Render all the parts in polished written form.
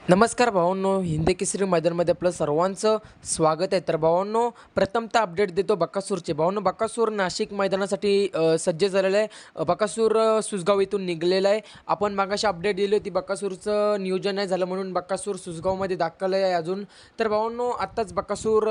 नमस्कार भावांनो, हिंद केसरी मैदानमध्ये आपलं सर्वांचं स्वागत आहे. तर भावांनो, प्रथमतः अपडेट देतो बकासूरचे. भावांनो, बकासूर नाशिक मैदानासाठी सज्ज झालेलं आहे. बकासूर सुसगाव इथून निघालेलं आहे. आपण मागाशी अपडेट दिली होती, बकासूरचं नियोजन नाही झालं म्हणून बकासूर सुसगावमध्ये दाखल आहे अजून. तर भावांनो, आत्ताच बकासूर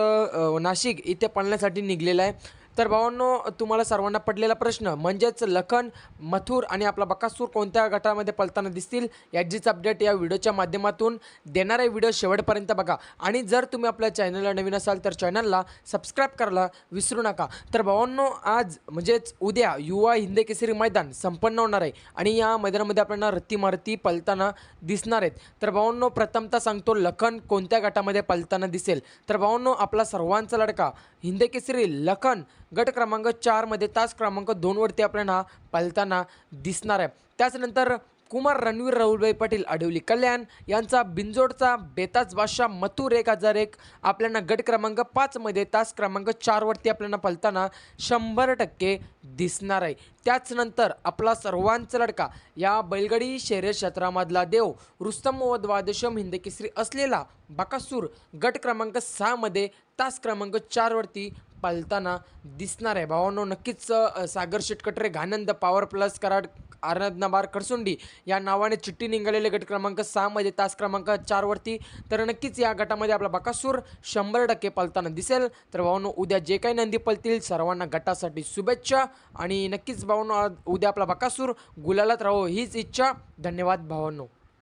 नाशिक इथे पळण्यासाठी निघलेलं आहे. तर भावांनो, तुम्हाला सर्वांना पडलेला प्रश्न म्हणजेच लखन, मथुर आणि आपला बकासूर कोणत्या गटामध्ये पळताना दिसतील याचीच अपडेट या व्हिडिओच्या माध्यमातून देणार आहे. व्हिडिओ शेवटपर्यंत बघा आणि जर तुम्ही आपल्या चॅनलला नवीन असाल तर चॅनलला सबस्क्राईब करायला विसरू नका. तर भावांनो, आज म्हणजेच उद्या युवा हिंद केसरी मैदान संपन्न होणार आहे आणि या मैदानामध्ये आपल्याला रत्ती मारुती पळताना दिसणार आहेत. तर भावांनो, प्रथमतः सांगतो लखन कोणत्या गटामध्ये पळताना दिसेल. तर भावांनो, आपला सर्वांचा लडका हिंद केसरी लखन गट क्रमांक 4 मध्ये तास क्रमांक 2 वरती आपल्याला पळताना दिसणार आहे. त्याचनंतर कुमार रणवीर राहुलभाई पाटील आडिवली कल्याण यांचा बिंजोडचा बेताज बादशाह मथुर 1001 आपल्याला गट क्रमांक 5 मध्ये तास क्रमांक 4 वरती आपल्याला पळताना 100% दिसणार आहे. त्याचनंतर आपला सर्वांचा लडका या बैलगाडी शर्यत क्षेत्रामधला देव रुस्तम व द्वादशम हिंद केसरी असलेला बकासूर गट क्रमांक 6 मध्ये तास क्रमांक 4 वरती पळताना दिसणार आहे. भावांनो, नक्कीच सागर शेटकटरे घानंद पॉवर प्लस कराड आनंदनबार खरसुंडी या नावाने चिठ्ठी निघालेले गट क्रमांक 6 मध्ये तास क्रमांक 4 वरती. तर नक्कीच या गटामध्ये आपला बकासूर 100% पळताना दिसेल. तर भावांनो, उद्या जे काही नंदी पळतील सर्वांना गटासाठी शुभेच्छा आणि नक्कीच भावांनो, उद्या आपला बकासूर गुलालात राहो हीच इच्छा. धन्यवाद भावांनो.